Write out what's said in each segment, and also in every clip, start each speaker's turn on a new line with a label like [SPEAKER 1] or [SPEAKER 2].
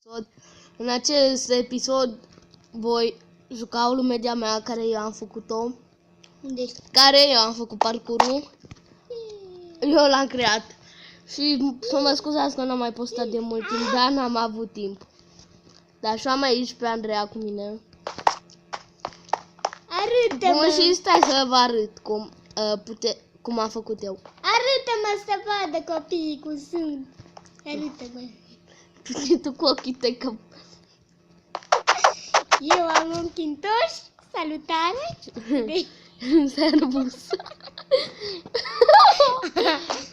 [SPEAKER 1] episod. În acest episod voi juca o lume mea care eu am făcut-o.
[SPEAKER 2] Unde ești?
[SPEAKER 1] Care eu am făcut parcurul. Eu l-am creat. Și să mă scuzați că n-am mai postat de mult timp, dar n-am avut timp. Dar și am aici pe Andreea cu mine.
[SPEAKER 2] Arătă-mă!
[SPEAKER 1] Bun, și stai să vă arăt cum am făcut eu.
[SPEAKER 2] Arătă-mă să vadă copiii cum sunt. Arătă-mă.
[SPEAKER 1] Tu cu ochii tăi că...
[SPEAKER 2] Eu am un chintoș. Salutare!
[SPEAKER 1] Servus.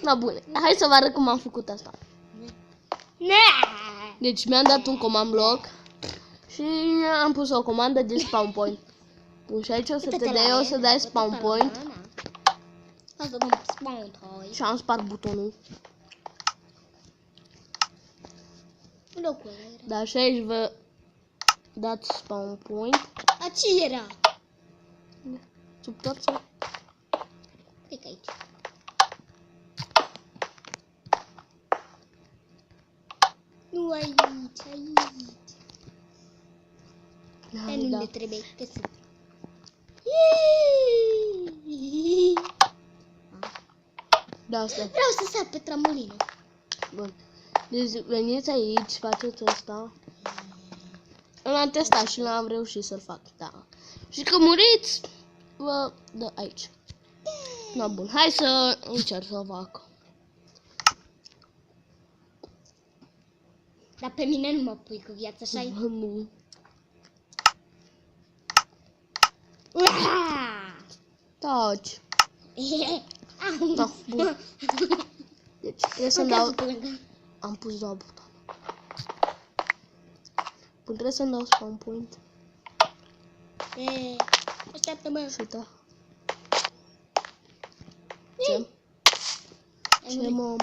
[SPEAKER 1] Na bune, hai să vă arăt cum am făcut asta. Deci mi-am dat un command block și am pus o comandă de spawn point. Bun, și aici o să o să dai spawn point.
[SPEAKER 2] Hai să dăm spawn point.
[SPEAKER 1] Și am spart butonul.
[SPEAKER 2] Locul ăla era.
[SPEAKER 1] Dar și aici vă dați spawn point.
[SPEAKER 2] Aici era.
[SPEAKER 1] Sub torță.
[SPEAKER 2] Cred că aici. Nu aici, aici. Dar nu unde trebuie, că sunt.
[SPEAKER 1] Da, asta.
[SPEAKER 2] Vreau să sar pe trambulină.
[SPEAKER 1] Bun. Deci veniți aici, faceți asta. L-am testat și l-am reușit să-l fac, da. Și când muriți, vă dă aici. Na bun, hai să încerc să fac.
[SPEAKER 2] Dar pe mine nu mă pui cu viața, așa-i?
[SPEAKER 1] Nu. Taci. Da, bun. Deci trebuie să-mi dau... Am pus două butoane. Bun, trebuie să-mi dau spawn point.
[SPEAKER 2] Așteaptă-mă.
[SPEAKER 1] Și uita. Ce? Ce, mă?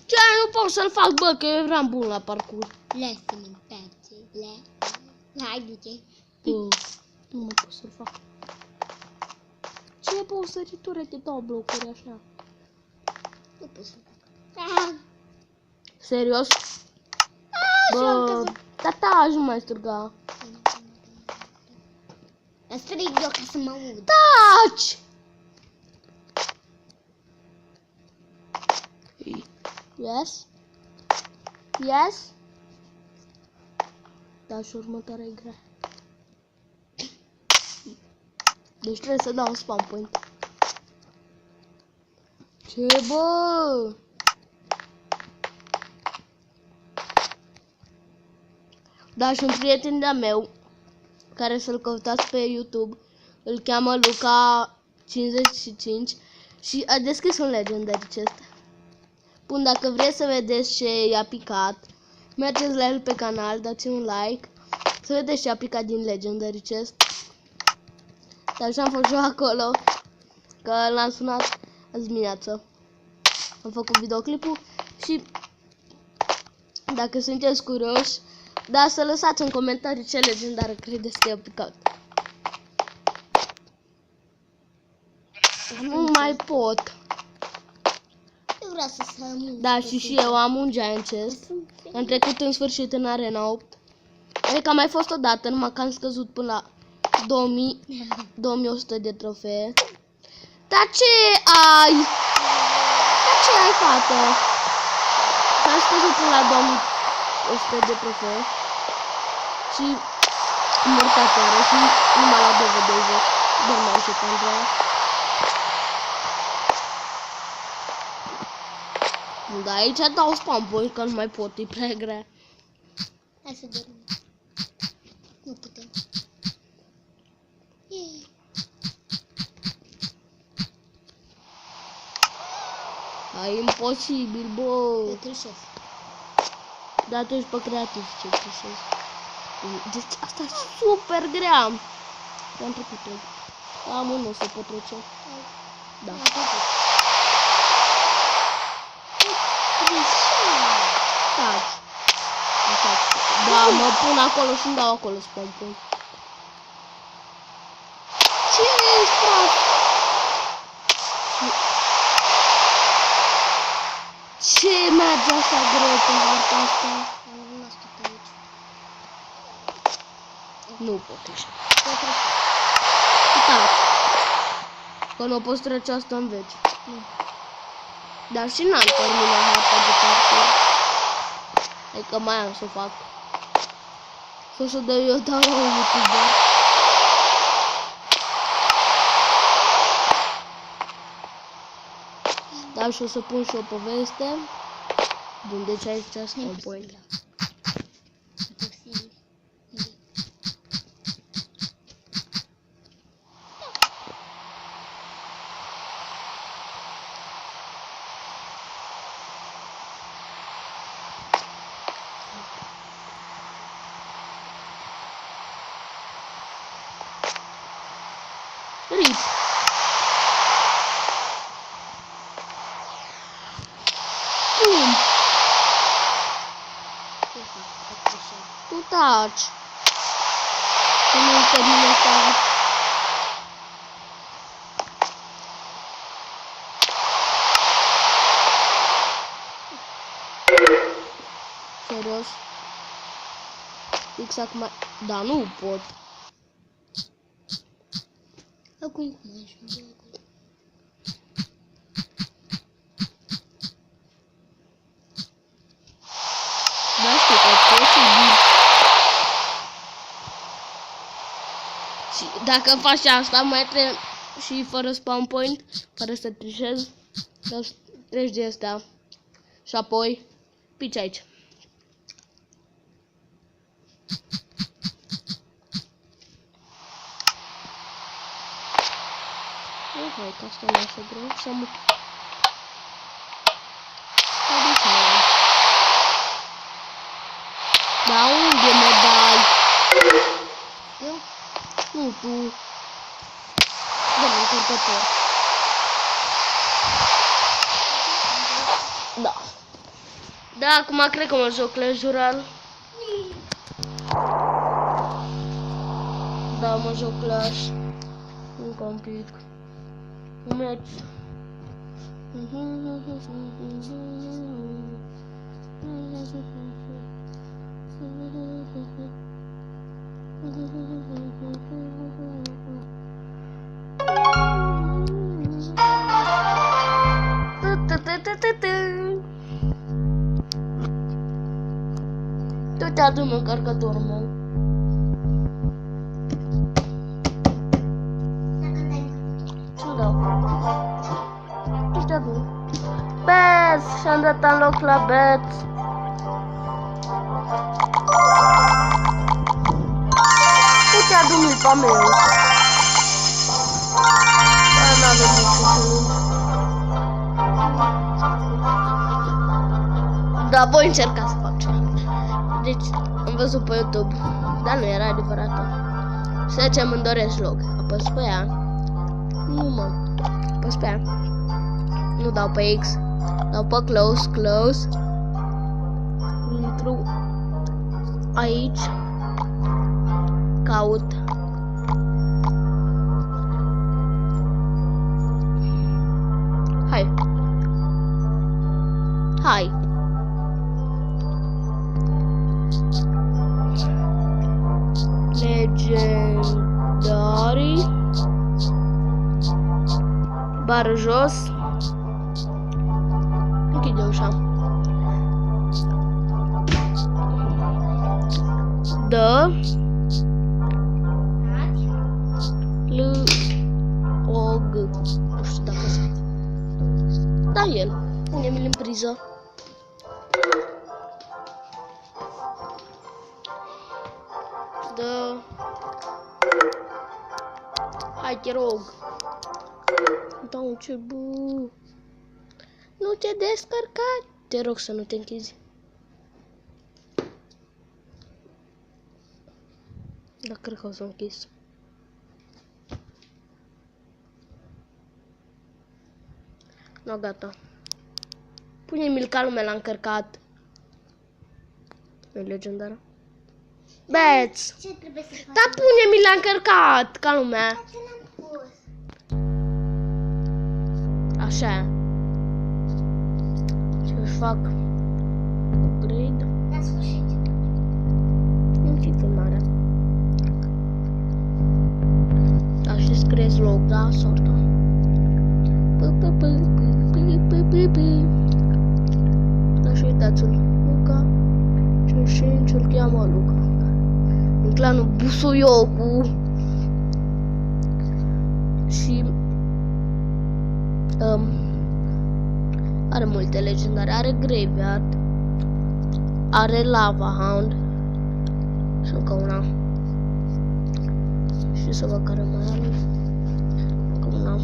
[SPEAKER 1] Ce? Nu pot să-l fac, bă, că eu eram bun la parcurs.
[SPEAKER 2] Lasă-mă în pace. Hai, duce.
[SPEAKER 1] Bă, nu mai pot să-l fac. Ce, bă, o săritură de două blocuri așa?
[SPEAKER 2] Nu pot să fac.
[SPEAKER 1] Serios? Bă, tata, nu mai striga.
[SPEAKER 2] Strig eu ca să mă aud.
[SPEAKER 1] Taci! Yes? Yes? Da, și următoarea e grea. Deci trebuie să dau un spawn point. Ce, bă? Da, și un prieten de-a meu, care să-l căutați pe YouTube, îl cheamă Luca55 și a deschis un legendary chest. Bun, dacă vreți să vedeți ce i-a picat, mergeți la el pe canal, dați un like, să vedeți ce a picat din legendary chest. Dar și am fost și eu acolo, că l-am sunat azi dimineață. Am făcut videoclipul și dacă sunteți curioși, da, să lăsați în comentarii ce legendară credeți că i-a picat. Nu mai pot.
[SPEAKER 2] Eu vreau să am.
[SPEAKER 1] Da, și eu am un giant chest. Am trecut în sfârșit în arena 8. Adică am mai fost odată, numai că am scăzut până la 2100 de trofee. Dar ce ai? Dar ce ai, fată? Am scăzut până la 2100 de trofee. Și mortatoare și numai la DVD-uri. Doar mai încet, Andreea. Da, aici dau spawn point, că nu mai pot, e prea grea.
[SPEAKER 2] Hai să dormim. Nu putem.
[SPEAKER 1] E imposibil, bă.
[SPEAKER 2] Eu trișez.
[SPEAKER 1] Da, tu ești pe creativ, ce trișezi. Deci asta e super grea. Am trecut-o. Am unul să pot trece. Da. Taci. Așa. Da, mă pun acolo și-mi dau acolo spawn point. Ce ești, frate? Ce ce merge așa greu pe harta asta?
[SPEAKER 2] Am rămas tot aici.
[SPEAKER 1] Nu pot ieși. Uitați. Că nu poți trece asta în veci. Dar și n-am terminat harta de parcurs. Adică mai am să o fac. Să dau eu dau la un youtuber. Dar și o să pun și o poveste. Bun, deci aici spawn point. Rip. Bum. Tu taci. Că nu termin asta. Serios? Exact mai... Da, nu pot.
[SPEAKER 2] Acum cum ajung?
[SPEAKER 1] Da, știu că poți să vii. Și dacă faci asta, mai trebuie și fără spawn point, fără să trișezi, să treci de astea. Și apoi pici aici. Hai, că asta nu e așa greu. Să mă... Da, unde mă dai?
[SPEAKER 2] Eu?
[SPEAKER 1] Nu, tu. Dă-mi încărcător. Da. Da, acum cred că mă joc Clash Royale. Da, mă joc Clash. Încă un pic. Un meci. Tu te adu-mi încărcătorul meu. Ce dau? Tu te adu. Bets! Și-am dat în loc la Bets. Tu te adu-mi pe meu. Dar n-avem niciun. Da, voi încerca să fac ceva. Deci, am văzut pe YouTube, dar nu era adevărată. Să zicem, îmi doresc log. Apăs pe ea. Nu, mă. Apăs pe ea. Nu dau pe X. Dau pe close. Intru aici. Caut. Hai. Legendary. Bară jos. Închide ușa. Dă. L-O-G. Nu știu dacă se... Da, el. Pune-mi-l în priză. Dă. Hai, te rog. Da, ce bu. Nu te descărca. Te rog să nu te închizi. Da, cred că o să închis. No, gata. Pune-mi-l ca lumea l-a încărcat. Nu-i legendară. Bets!
[SPEAKER 2] Ce trebuie să fac?
[SPEAKER 1] Da, pune-mi l-a încărcat ca lumea.
[SPEAKER 2] Ce n-am pus?
[SPEAKER 1] Așa. Ce fac upgrade.
[SPEAKER 2] La sfârșit.
[SPEAKER 1] Închid filmarea. Da, și scrie slog, da, sortă. Da, și uitați-l, Luca. Și îl cheamă Luca. În clanul Busuiocu. Și are multe legendare. Are Graveyard, are Lava Hound și încă una. Și să văd care mai are. Încă una.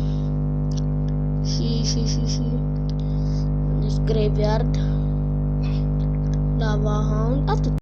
[SPEAKER 1] Și deci Graveyard, Lava Hound, atât.